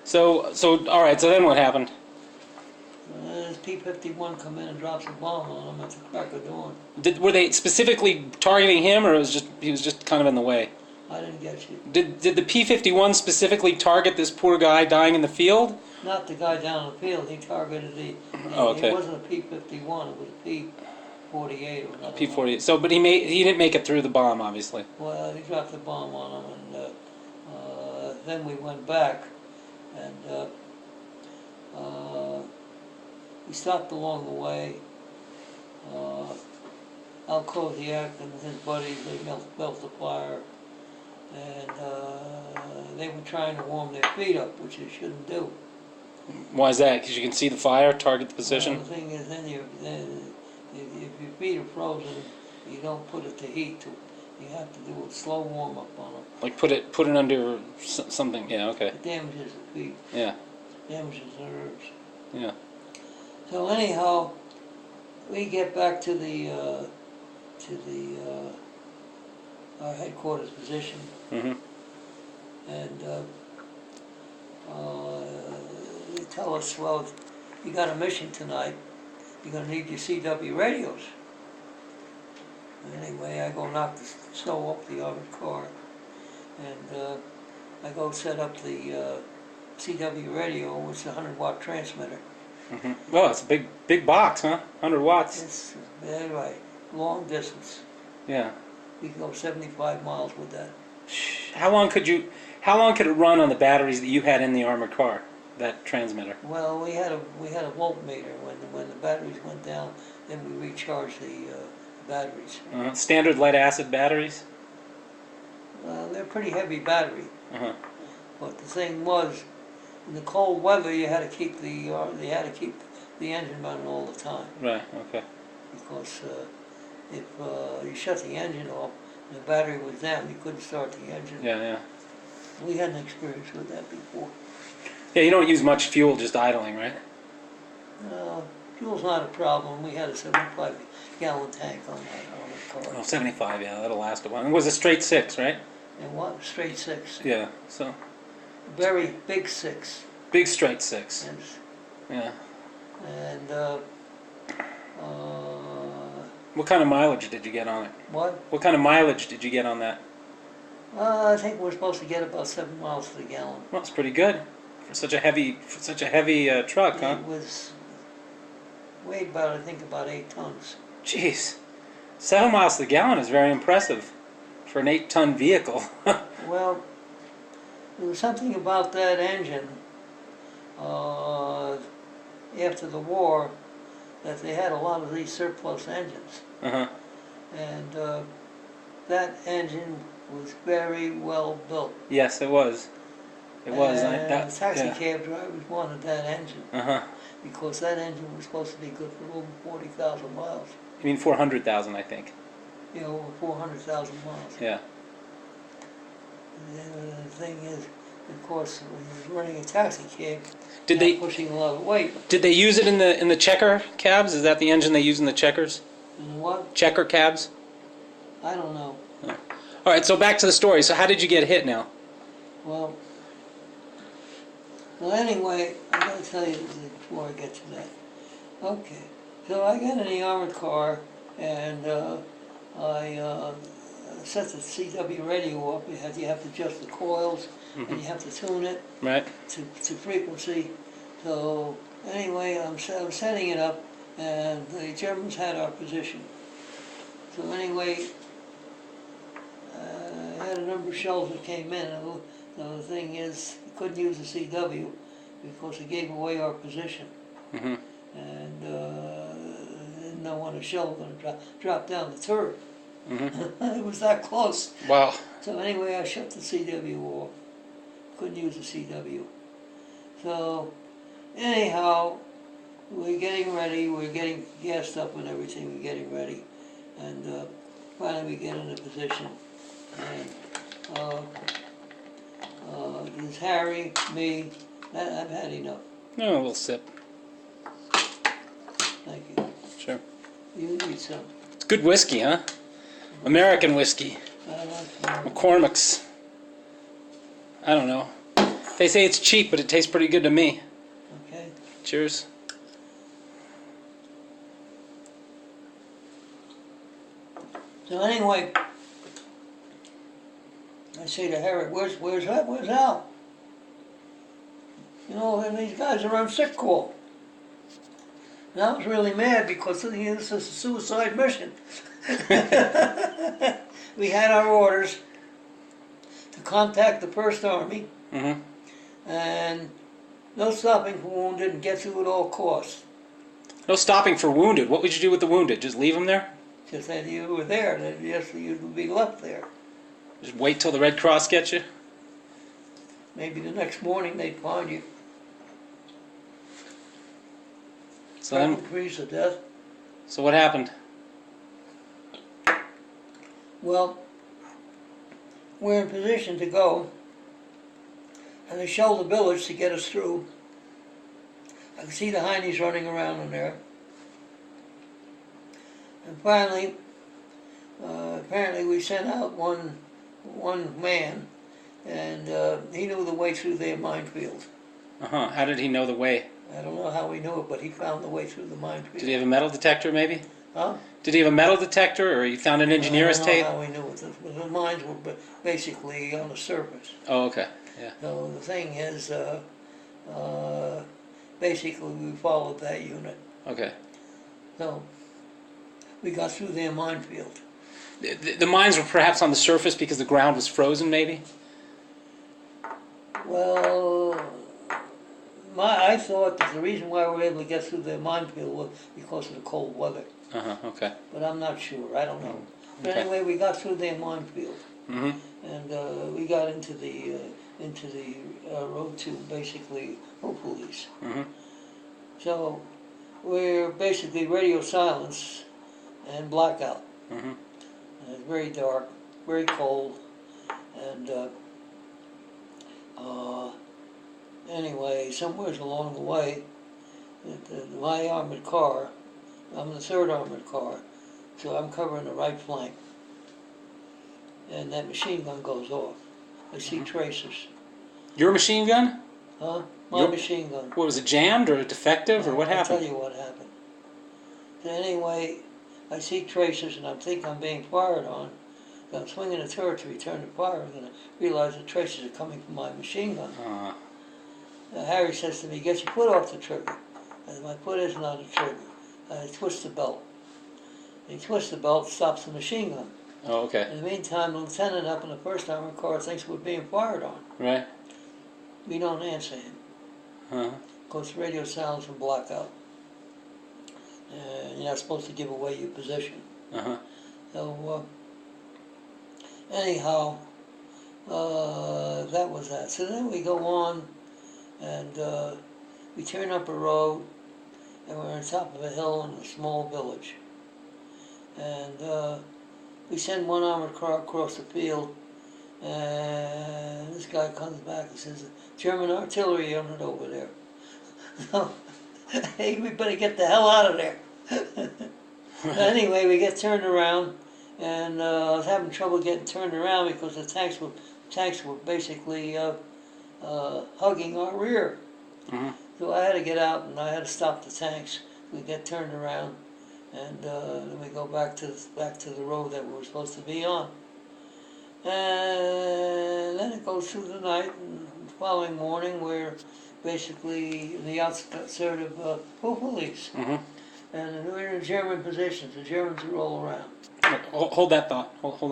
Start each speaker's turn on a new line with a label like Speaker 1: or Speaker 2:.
Speaker 1: So all right. So then what happened?
Speaker 2: This P-51 come in and drops a bomb on him at the crack of dawn.
Speaker 1: Were they specifically targeting him, or he was just kind of in the way?
Speaker 2: I didn't get you.
Speaker 1: Did the P-51 specifically target this poor guy dying in the field?
Speaker 2: Not the guy down the field. He targeted
Speaker 1: Oh, okay.
Speaker 2: It wasn't a P-51. It was a P-48 or another.
Speaker 1: P-48. So, but he didn't make it through the bomb, obviously.
Speaker 2: Well, he dropped the bomb on him, and then we went back, and we stopped along the way. Al Koziak and his buddies, they built the fire, and they were trying to warm their feet up, which they shouldn't do.
Speaker 1: Why is that? Because you can see the fire, target the position?
Speaker 2: The thing is, then if your feet are frozen, you don't put it to heat. You have to do a slow warm up on them.
Speaker 1: Like put it under something. Yeah. Okay.
Speaker 2: It damages the feet.
Speaker 1: Yeah.
Speaker 2: Damages the nerves.
Speaker 1: Yeah.
Speaker 2: So anyhow, we get back to our headquarters position,
Speaker 1: Mhm.
Speaker 2: and they tell us, well, you got a mission tonight. You're gonna need your CW radios. Anyway, I go knock the snow off the armored car, and I go set up the CW radio, which is a 100-watt transmitter.
Speaker 1: Mhm. Well, it's a big box, huh? 100 watts.
Speaker 2: It's anyway, long distance.
Speaker 1: Yeah.
Speaker 2: You can go 75 miles with that.
Speaker 1: How long could it run on the batteries that you had in the armored car? That transmitter.
Speaker 2: Well, we had a voltmeter. When the batteries went down, then we recharged the batteries.
Speaker 1: Standard lead acid batteries.
Speaker 2: They're pretty heavy battery.
Speaker 1: Uh-huh.
Speaker 2: But the thing was, in the cold weather, you had to keep the engine running all the time.
Speaker 1: Right. Okay.
Speaker 2: Because if you shut the engine off and the battery was down, you couldn't start the engine.
Speaker 1: Yeah. Yeah.
Speaker 2: We had an experience with that before.
Speaker 1: Yeah. You don't use much fuel just idling, right?
Speaker 2: Fuel's not a problem. We had a 75-gallon tank on the car.
Speaker 1: Oh, 75. Yeah, that'll last a while. It was a straight 6, right?
Speaker 2: And what? Straight 6.
Speaker 1: Yeah. So.
Speaker 2: Very big 6.
Speaker 1: Big straight 6.
Speaker 2: And,
Speaker 1: Yeah.
Speaker 2: And
Speaker 1: What kind of mileage did you get on it?
Speaker 2: what?
Speaker 1: What kind of mileage did you get on that?
Speaker 2: I think we're supposed to get about 7 miles to the gallon.
Speaker 1: Well, it's pretty good for such a heavy truck, huh?
Speaker 2: It weighed about 8 tons.
Speaker 1: Jeez, 7 miles to the gallon is very impressive for an 8-ton vehicle.
Speaker 2: Well, there was something about that engine after the war that they had a lot of these surplus engines.
Speaker 1: Uh-huh.
Speaker 2: And that engine was very well built.
Speaker 1: Yes, it was. It was.
Speaker 2: And the taxi cab drivers wanted that engine.
Speaker 1: Uh-huh.
Speaker 2: Because that engine was supposed to be good for over 40,000 miles.
Speaker 1: You mean 400,000, I think.
Speaker 2: You know, over 400,000 miles.
Speaker 1: Yeah.
Speaker 2: And the thing is, of course, when you're running a taxi cab,
Speaker 1: Did
Speaker 2: you're
Speaker 1: they
Speaker 2: pushing a lot of weight.
Speaker 1: Did they use it in the checker cabs? Is that the engine they use in the checkers?
Speaker 2: And what?
Speaker 1: Checker cabs?
Speaker 2: I don't know.
Speaker 1: Oh. All right, so back to the story. So how did you get hit now?
Speaker 2: Well, anyway, I gotta tell you before I get to that. Okay, so I got in the armored car, and I set the CW radio up. You have to adjust the coils, and you have to tune it
Speaker 1: Right.
Speaker 2: to frequency. So anyway, I'm setting it up, and the Germans had our position. So anyway, I had a number of shells that came in. And the thing is, you couldn't use the CW because it gave away our position.
Speaker 1: Mm-hmm.
Speaker 2: And didn't know when a shell was going to drop down the turret.
Speaker 1: Mm-hmm.
Speaker 2: It was that close.
Speaker 1: Wow.
Speaker 2: So anyway, I shut the CW off. Couldn't use the CW. So anyhow, we're getting ready. We're getting gassed up and everything. We're getting ready, and finally we get into position. And there's Harry, me. I've had enough.
Speaker 1: No, a little sip.
Speaker 2: Thank you.
Speaker 1: Sure.
Speaker 2: You need some.
Speaker 1: It's good whiskey, huh? American whiskey.
Speaker 2: I like
Speaker 1: McCormick's. I don't know. They say it's cheap, but it tastes pretty good to me.
Speaker 2: Okay.
Speaker 1: Cheers.
Speaker 2: So anyway, I say to Harry, where's Al? You know, and these guys are on sick call. And I was really mad because this is a suicide mission. We had our orders to contact the First Army, and no stopping for wounded and get through at all costs.
Speaker 1: No stopping for wounded. What would you do with the wounded? Just leave them there?
Speaker 2: Just that you were there, that yes, you would be left there.
Speaker 1: Just wait till the Red Cross gets you?
Speaker 2: Maybe the next morning they'd find you.
Speaker 1: So then,
Speaker 2: Freeze to death.
Speaker 1: so what happened?
Speaker 2: Well, we're in position to go, and they shelled the village to get us through. I could see the heinies running around in there. And finally, apparently we sent out one man, and he knew the way through their minefield.
Speaker 1: How did he know the way?
Speaker 2: I don't know how he knew it, but he found the way through the minefield.
Speaker 1: Did he have a metal detector, maybe?
Speaker 2: Huh?
Speaker 1: Did he have a metal detector, or he found an engineer's tape?
Speaker 2: I don't know how he knew it. The mines were basically on the surface.
Speaker 1: Oh, okay. Yeah.
Speaker 2: So the thing is, basically we followed that unit.
Speaker 1: Okay.
Speaker 2: So we got through their minefield.
Speaker 1: The mines were perhaps on the surface because the ground was frozen, maybe?
Speaker 2: Well, I thought that the reason why we were able to get through their minefield was because of the cold weather.
Speaker 1: Okay.
Speaker 2: But I'm not sure. I don't know. But
Speaker 1: Okay.
Speaker 2: anyway, we got through their minefield,
Speaker 1: Mm-hmm.
Speaker 2: and we got into the road to basically Hopefully's.
Speaker 1: Mm-hmm.
Speaker 2: So we're basically radio silence and blackout.
Speaker 1: Mm-hmm.
Speaker 2: And it's very dark, very cold, and anyway, somewhere along the way, my armored car, I'm the third armored car, so I'm covering the right flank, and that machine gun goes off. I see tracers.
Speaker 1: Your machine gun?
Speaker 2: Huh? My machine gun.
Speaker 1: What, was it jammed or defective, or what
Speaker 2: I'll
Speaker 1: happened?
Speaker 2: tell you what happened. So anyway, I see tracers and I think I'm being fired on. So I'm swinging the turret to return the fire, and I realize the tracers are coming from my machine gun. Harry says to me, "Get your foot off the trigger." And my foot isn't on the trigger. I twist the belt. He twists the belt, stops the machine gun.
Speaker 1: Oh, okay.
Speaker 2: In the meantime, the lieutenant up in the first armored car thinks we're being fired on.
Speaker 1: Right.
Speaker 2: We don't answer him. Goes radio silence and blackout. You're not supposed to give away your position. So anyhow, that was that. So then we go on, and we turn up a road, and we're on top of a hill in a small village. And we send one armored car across the field, and this guy comes back and says, "German artillery unit over there." Hey, we better get the hell out of there. Anyway, we get turned around, and I was having trouble getting turned around because the tanks were basically hugging our rear. So I had to get out and I had to stop the tanks. We get turned around, and then we go back to the road that we were supposed to be on. And then it goes through the night, and the following morning we're basically in the outskirts of Hopefully's. And we're in German positions. The Germans are all around.
Speaker 1: Hold that thought. Hold on.